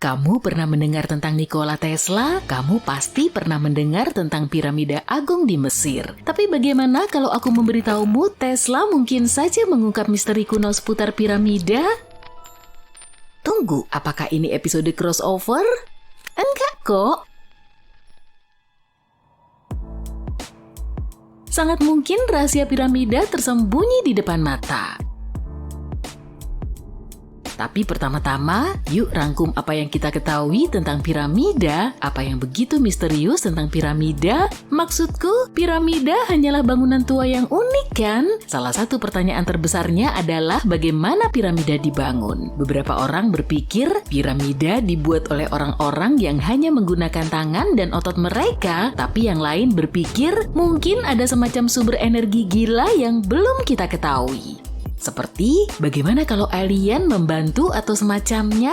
Kamu pernah mendengar tentang Nikola Tesla? Kamu pasti pernah mendengar tentang piramida agung di Mesir. Tapi bagaimana kalau aku memberitahumu Tesla mungkin saja mengungkap misteri kuno seputar piramida? Tunggu, apakah ini episode crossover? Enggak kok. Sangat mungkin rahasia piramida tersembunyi di depan mata. Tapi pertama-tama, yuk rangkum apa yang kita ketahui tentang piramida, apa yang begitu misterius tentang piramida. Maksudku, piramida hanyalah bangunan tua yang unik kan? Salah satu pertanyaan terbesarnya adalah bagaimana piramida dibangun. Beberapa orang berpikir piramida dibuat oleh orang-orang yang hanya menggunakan tangan dan otot mereka, tapi yang lain berpikir mungkin ada semacam sumber energi gila yang belum kita ketahui. Seperti, bagaimana kalau alien membantu atau semacamnya?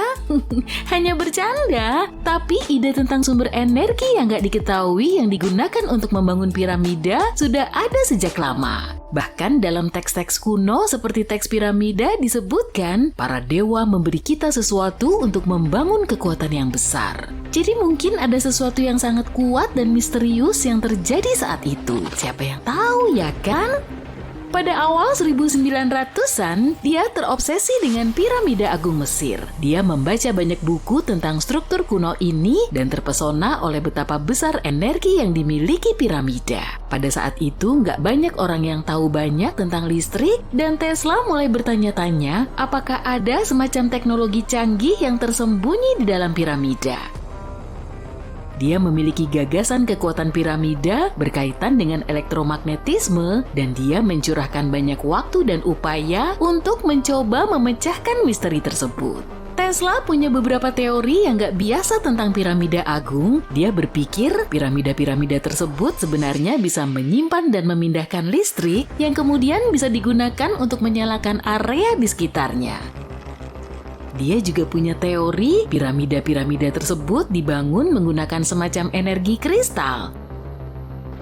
Hanya bercanda. Tapi ide tentang sumber energi yang gak diketahui yang digunakan untuk membangun piramida sudah ada sejak lama. Bahkan dalam teks-teks kuno seperti teks piramida disebutkan, para dewa memberi kita sesuatu untuk membangun kekuatan yang besar. Jadi mungkin ada sesuatu yang sangat kuat dan misterius yang terjadi saat itu. Siapa yang tahu ya kan? Pada awal 1900-an, dia terobsesi dengan piramida agung Mesir. Dia membaca banyak buku tentang struktur kuno ini dan terpesona oleh betapa besar energi yang dimiliki piramida. Pada saat itu, nggak banyak orang yang tahu banyak tentang listrik, dan Tesla mulai bertanya-tanya apakah ada semacam teknologi canggih yang tersembunyi di dalam piramida. Dia memiliki gagasan kekuatan piramida berkaitan dengan elektromagnetisme dan dia mencurahkan banyak waktu dan upaya untuk mencoba memecahkan misteri tersebut. Tesla punya beberapa teori yang gak biasa tentang piramida agung. Dia berpikir piramida-piramida tersebut sebenarnya bisa menyimpan dan memindahkan listrik yang kemudian bisa digunakan untuk menyalakan area di sekitarnya. Dia juga punya teori piramida-piramida tersebut dibangun menggunakan semacam energi kristal.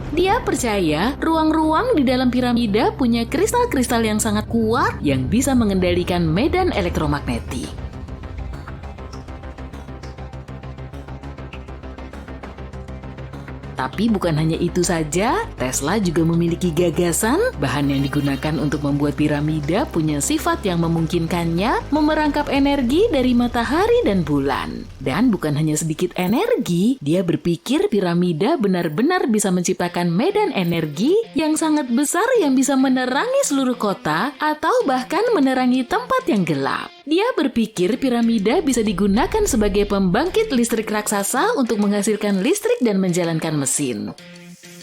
Dia percaya ruang-ruang di dalam piramida punya kristal-kristal yang sangat kuat yang bisa mengendalikan medan elektromagnetik. Tapi bukan hanya itu saja, Tesla juga memiliki gagasan, bahan yang digunakan untuk membuat piramida punya sifat yang memungkinkannya memerangkap energi dari matahari dan bulan. Dan bukan hanya sedikit energi, dia berpikir piramida benar-benar bisa menciptakan medan energi yang sangat besar yang bisa menerangi seluruh kota atau bahkan menerangi tempat yang gelap. Dia berpikir piramida bisa digunakan sebagai pembangkit listrik raksasa untuk menghasilkan listrik dan menjalankan mesin.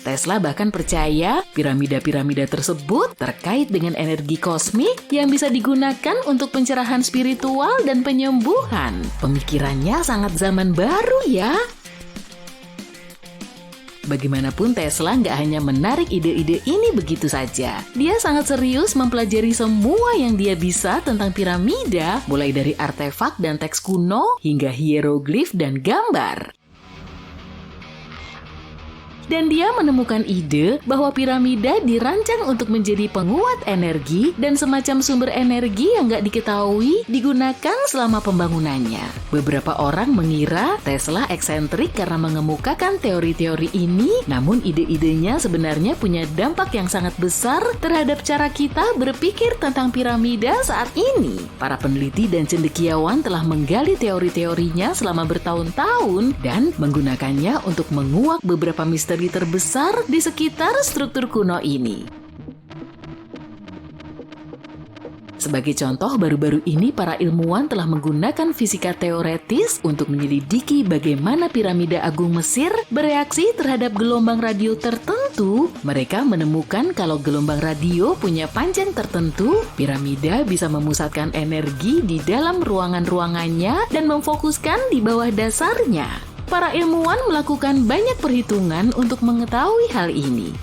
Tesla bahkan percaya piramida-piramida tersebut terkait dengan energi kosmik yang bisa digunakan untuk pencerahan spiritual dan penyembuhan. Pemikirannya sangat zaman baru ya. Bagaimanapun Tesla nggak hanya menarik ide-ide ini begitu saja. Dia sangat serius mempelajari semua yang dia bisa tentang piramida, mulai dari artefak dan teks kuno hingga hieroglif dan gambar. Dan dia menemukan ide bahwa piramida dirancang untuk menjadi penguat energi dan semacam sumber energi yang nggak diketahui digunakan selama pembangunannya. Beberapa orang mengira Tesla eksentrik karena mengemukakan teori-teori ini, namun ide-idenya sebenarnya punya dampak yang sangat besar terhadap cara kita berpikir tentang piramida saat ini. Para peneliti dan cendekiawan telah menggali teori-teorinya selama bertahun-tahun dan menggunakannya untuk menguak beberapa misteri terbesar di sekitar struktur kuno ini. Sebagai contoh, baru-baru ini para ilmuwan telah menggunakan fisika teoretis untuk menyelidiki bagaimana piramida agung Mesir bereaksi terhadap gelombang radio tertentu. Mereka menemukan kalau gelombang radio punya panjang tertentu, piramida bisa memusatkan energi di dalam ruangan-ruangannya dan memfokuskan di bawah dasarnya. Para ilmuwan melakukan banyak perhitungan untuk mengetahui hal ini.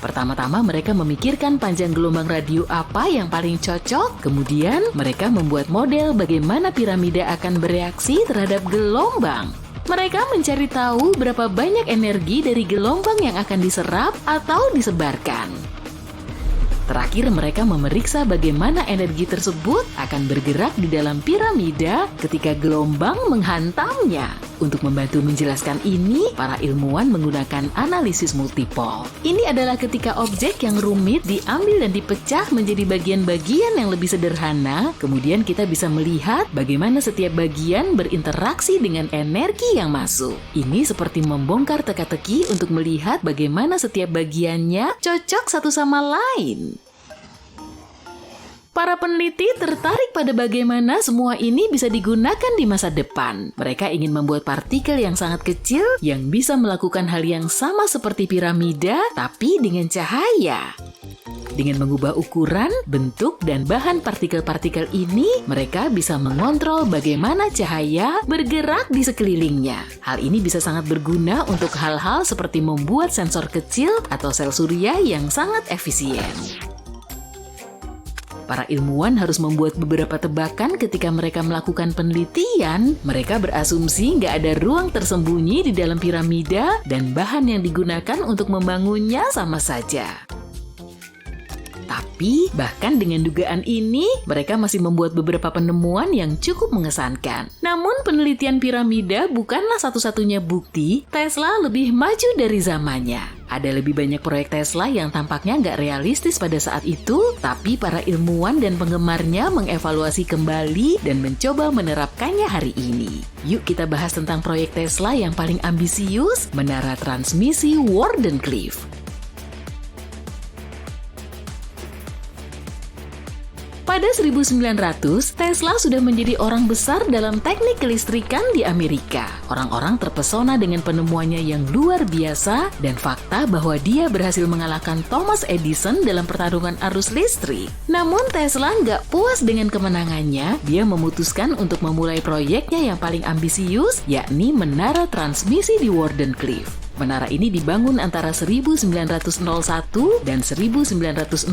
Pertama-tama mereka memikirkan panjang gelombang radio apa yang paling cocok. Kemudian mereka membuat model bagaimana piramida akan bereaksi terhadap gelombang. Mereka mencari tahu berapa banyak energi dari gelombang yang akan diserap atau disebarkan. Terakhir, mereka memeriksa bagaimana energi tersebut akan bergerak di dalam piramida ketika gelombang menghantamnya. Untuk membantu menjelaskan ini, para ilmuwan menggunakan analisis multipol. Ini adalah ketika objek yang rumit diambil dan dipecah menjadi bagian-bagian yang lebih sederhana, kemudian kita bisa melihat bagaimana setiap bagian berinteraksi dengan energi yang masuk. Ini seperti membongkar teka-teki untuk melihat bagaimana setiap bagiannya cocok satu sama lain. Para peneliti tertarik pada bagaimana semua ini bisa digunakan di masa depan. Mereka ingin membuat partikel yang sangat kecil yang bisa melakukan hal yang sama seperti piramida, tapi dengan cahaya. Dengan mengubah ukuran, bentuk, dan bahan partikel-partikel ini, mereka bisa mengontrol bagaimana cahaya bergerak di sekelilingnya. Hal ini bisa sangat berguna untuk hal-hal seperti membuat sensor kecil atau sel surya yang sangat efisien. Para ilmuwan harus membuat beberapa tebakan ketika mereka melakukan penelitian. Mereka berasumsi nggak ada ruang tersembunyi di dalam piramida dan bahan yang digunakan untuk membangunnya sama saja. Tapi, bahkan dengan dugaan ini, mereka masih membuat beberapa penemuan yang cukup mengesankan. Namun, penelitian piramida bukanlah satu-satunya bukti Tesla lebih maju dari zamannya. Ada lebih banyak proyek Tesla yang tampaknya nggak realistis pada saat itu, tapi para ilmuwan dan penggemarnya mengevaluasi kembali dan mencoba menerapkannya hari ini. Yuk kita bahas tentang proyek Tesla yang paling ambisius, menara transmisi Wardenclyffe. Pada 1900, Tesla sudah menjadi orang besar dalam teknik kelistrikan di Amerika. Orang-orang terpesona dengan penemuannya yang luar biasa dan fakta bahwa dia berhasil mengalahkan Thomas Edison dalam pertarungan arus listrik. Namun Tesla nggak puas dengan kemenangannya, dia memutuskan untuk memulai proyeknya yang paling ambisius, yakni menara transmisi di Wardenclyffe. Menara ini dibangun antara 1901 dan 1905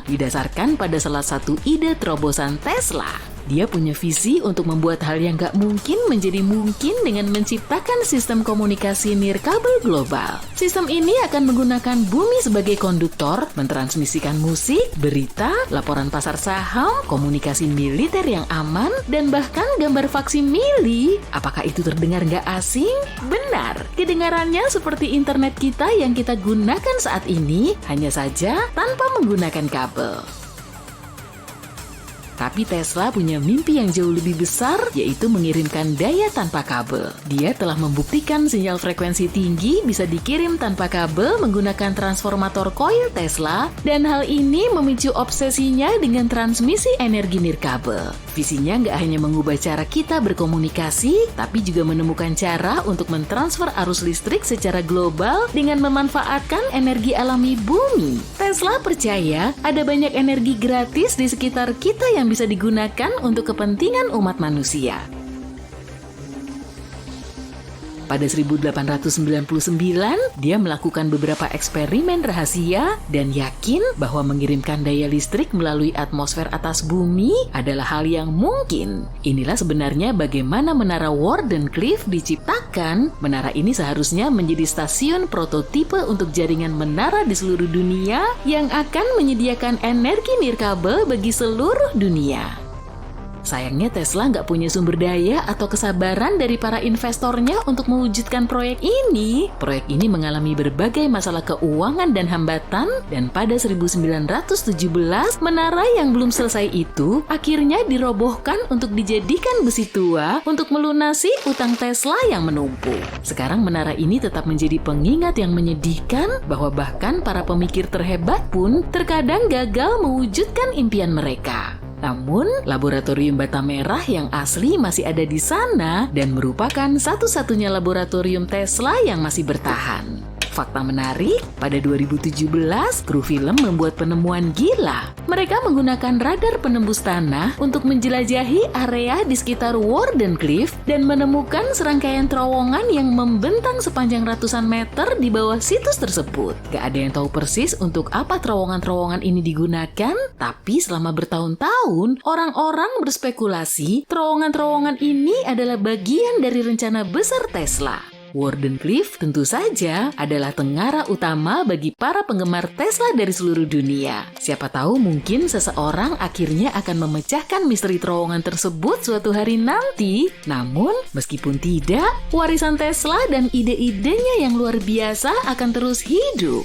didasarkan pada salah satu ide terobosan Tesla. Dia punya visi untuk membuat hal yang gak mungkin menjadi mungkin dengan menciptakan sistem komunikasi nirkabel global. Sistem ini akan menggunakan bumi sebagai konduktor, mentransmisikan musik, berita, laporan pasar saham, komunikasi militer yang aman, dan bahkan gambar faksimili. Apakah itu terdengar gak asing? Benar, kedengarannya seperti internet kita yang kita gunakan saat ini, hanya saja tanpa menggunakan kabel. Tapi Tesla punya mimpi yang jauh lebih besar, yaitu mengirimkan daya tanpa kabel. Dia telah membuktikan sinyal frekuensi tinggi bisa dikirim tanpa kabel menggunakan transformator koil Tesla, dan hal ini memicu obsesinya dengan transmisi energi nirkabel. Visinya nggak hanya mengubah cara kita berkomunikasi, tapi juga menemukan cara untuk mentransfer arus listrik secara global dengan memanfaatkan energi alami bumi. Tesla percaya ada banyak energi gratis di sekitar kita yang bisa digunakan untuk kepentingan umat manusia. Pada 1899, dia melakukan beberapa eksperimen rahasia dan yakin bahwa mengirimkan daya listrik melalui atmosfer atas bumi adalah hal yang mungkin. Inilah sebenarnya bagaimana menara Wardenclyffe diciptakan. Menara ini seharusnya menjadi stasiun prototipe untuk jaringan menara di seluruh dunia yang akan menyediakan energi nirkabel bagi seluruh dunia. Sayangnya Tesla nggak punya sumber daya atau kesabaran dari para investornya untuk mewujudkan proyek ini. Proyek ini mengalami berbagai masalah keuangan dan hambatan, dan pada 1917, menara yang belum selesai itu akhirnya dirobohkan untuk dijadikan besi tua untuk melunasi utang Tesla yang menumpuk. Sekarang menara ini tetap menjadi pengingat yang menyedihkan bahwa bahkan para pemikir terhebat pun terkadang gagal mewujudkan impian mereka. Namun, laboratorium bata merah yang asli masih ada di sana dan merupakan satu-satunya laboratorium Tesla yang masih bertahan. Fakta menarik, pada 2017, kru film membuat penemuan gila. Mereka menggunakan radar penembus tanah untuk menjelajahi area di sekitar Wardenclyffe dan menemukan serangkaian terowongan yang membentang sepanjang ratusan meter di bawah situs tersebut. Gak ada yang tahu persis untuk apa terowongan-terowongan ini digunakan, tapi selama bertahun-tahun, orang-orang berspekulasi terowongan-terowongan ini adalah bagian dari rencana besar Tesla. Wardenclyffe tentu saja adalah tengara utama bagi para penggemar Tesla dari seluruh dunia. Siapa tahu mungkin seseorang akhirnya akan memecahkan misteri terowongan tersebut suatu hari nanti. Namun, meskipun tidak, warisan Tesla dan ide-idenya yang luar biasa akan terus hidup.